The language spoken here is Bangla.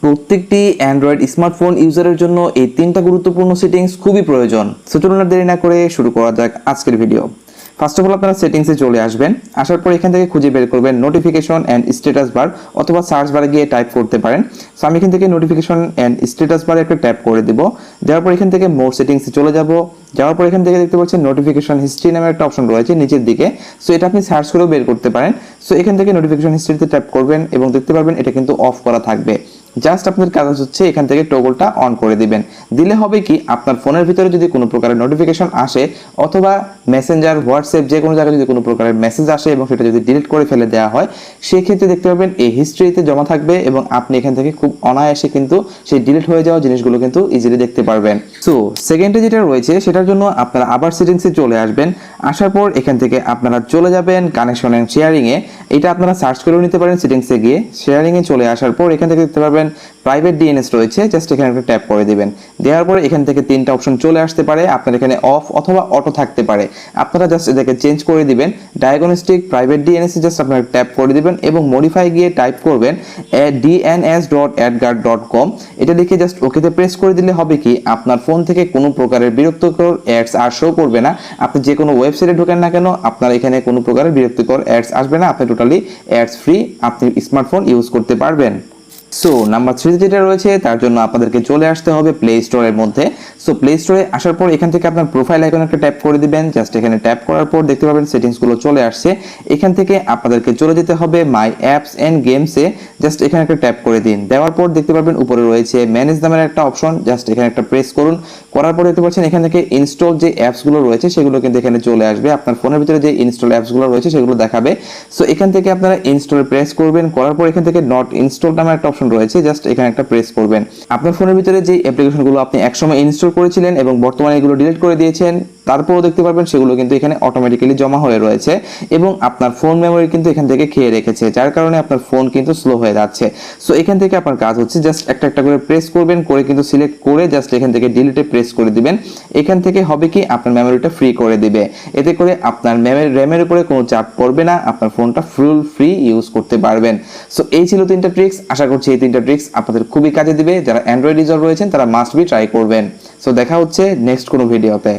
প্রত্যেকটি অ্যান্ড্রয়েড স্মার্টফোন ইউজারের জন্য এই তিনটা গুরুত্বপূর্ণ সেটিংস খুবই প্রয়োজন। সো চলুন আর দেরি না করে শুরু করা যাক আজকের ভিডিও। ফার্স্ট অফ অল আপনারা সেটিংসে চলে আসবেন। আসার পর এখান থেকে খুঁজে বের করবেন নোটিফিকেশন অ্যান্ড স্ট্যাটাস বার, অথবা সার্চ বারে গিয়ে টাইপ করতে পারেন। সো আমি এখান থেকে নোটিফিকেশন অ্যান্ড স্ট্যাটাস বারে একটা ট্যাপ করে দিব। দেওয়ার পর এখান থেকে মোর সেটিংসে চলে যাব। যাওয়ার পর এখান থেকে দেখতে পাচ্ছেন নোটিফিকেশন হিস্ট্রি নামে একটা অপশন রয়েছে নিচের দিকে। সো এটা আপনি সার্চ করেও বের করতে পারেন। সো এখান থেকে নোটিফিকেশন হিস্ট্রিতে ট্যাপ করবেন এবং দেখতে পারবেন এটা কিন্তু অফ করা থাকবে। জাস্ট আপনার কাজ হচ্ছে এখান থেকে টগলটা অন করে দিবেন। দিলে হবে কি, আপনার ফোনের ভিতরে যদি কোনো প্রকারের নোটিফিকেশন আসে অথবা মেসেঞ্জার, হোয়াটসঅ্যাপ যে কোনো জায়গায় যদি কোনো প্রকারের মেসেজ আসে এবং সেটা যদি ডিলিট করে ফেলে দেওয়া হয়, সেই ক্ষেত্রে দেখতে পাবেন এই হিস্ট্রিতে জমা থাকবে এবং আপনি এখান থেকে খুব অনায়াসে কিন্তু সেই ডিলিট হয়ে যাওয়া জিনিসগুলো কিন্তু ইজিলি দেখতে পারবেন। সো সেকেন্ডে যেটা রয়েছে সেটার জন্য আপনারা আবার সেটিংসে চলে আসবেন। আসার পর এখান থেকে আপনারা চলে যাবেন কানেকশন এন্ড শেয়ারিং এ। এটা আপনারা সার্চ করেও নিতে পারেন সেটিংসে গিয়ে। শেয়ারিং এ চলে আসার পর এখান থেকে দেখতে পারবেন প্রাইভেট ডিএনএস রয়েছে, জাস্ট এখানে একটা ট্যাপ করে দিবেন। দেওয়ার পরে এখান থেকে তিনটা অপশন চলে আসতে পারে, আপনার এখানে অফ অথবা অটো থাকতে পারে। আপনারা জাস্ট এটাকে চেঞ্জ করে দিবেন। ডায়াগনস্টিক প্রাইভেট ডিএনএস জাস্ট আপনারা ট্যাপ করে দিবেন এবং মডিফাই গিয়ে টাইপ করবেন dns.adguard.com। এটা লিখে জাস্ট ওকেতে প্রেস করে দিলে হবে কি, আপনার ফোন থেকে কোনো প্রকারের বিরক্তিকর অ্যাডস আর শো করবে না। আপনি যে কোনো ওয়েবসাইটে ঢোকেন না কেন, আপনার এখানে কোনো প্রকারের বিরক্তিকর অ্যাডস আসবে না। আপনি টোটালি অ্যাডস ফ্রি আপনি স্মার্টফোন ইউজ করতে পারবেন। সো নাম্বার 3 যেটা রয়েছে তার জন্য আপনাদেরকে চলে আসতে হবে প্লে স্টোরের মধ্যে। সো প্লে স্টোরে আসার পর এখান থেকে আপনার প্রোফাইল আইকনে একটা ট্যাপ করে দিবেন। জাস্ট এখানে ট্যাপ করার পর দেখতে পাবেন সেটিংসগুলো চলে আসছে। এখান থেকে আপনাদেরকে চলে যেতে হবে মাই অ্যাপস এন্ড গেমসে। জাস্ট এখানে একটা ট্যাপ করে দিন। দেওয়ার পর দেখতে পাবেন উপরে রয়েছে ম্যানেজ নামের একটা অপশন, জাস্ট এখানে একটা প্রেস করুন। করার পর দেখতে পাচ্ছেন এখান থেকে ইনস্টল যে অ্যাপসগুলো রয়েছে সেগুলো কিন্তু এখানে চলে আসবে। আপনার ফোনের ভিতরে যে ইনস্টল অ্যাপসগুলো রয়েছে সেগুলো দেখাবে। সো এখান থেকে আপনারা ইনস্টলে প্রেস করবেন। করার পর এখান থেকে নট ইনস্টল নামের একটা অপশন রয়েছে, জাস্ট এখানে একটা প্রেস করবেন। আপনার ফোনের ভিতরে যে অ্যাপ্লিকেশনগুলো আপনি একসময় ইনস্টল করেছিলেন এবং বর্তমানে এগুলো ডিলিট করে দিয়েছেন, তারপরও দেখতে পারবেন সেগুলো কিন্তু এখানে অটোমেটিক্যালি জমা হয়ে রয়েছে এবং আপনার ফোন মেমোরি কিন্তু এখান থেকে খেয়ে রেখেছে, যার কারণে আপনার ফোন কিন্তু স্লো হয়ে যাচ্ছে। সো এখান থেকে আপনার কাজ হচ্ছে জাস্ট একটা একটা করে প্রেস করবেন, করে কিন্তু সিলেক্ট করে জাস্ট এখান থেকে ডিলিটে প্রেস করে দিবেন। এখান থেকে হবে কি, আপনার মেমোরিটা ফ্রি করে দিবে। এতে করে আপনার র্যামের উপরে কোনো চাপ পড়বে না, আপনার ফোনটা ফুল ফ্রি ইউজ করতে পারবেন। সো এই ছিল তিনটা ট্রিক্স। আশা করছি এই তিনটা ট্রিক্স আপনাদের খুবই কাজে দিবে। যারা অ্যান্ড্রয়েড ইউজার রয়েছেন তারা মাস্ট বি ট্রাই করবেন। সো দেখা হচ্ছে নেক্সট কোনো ভিডিওতে।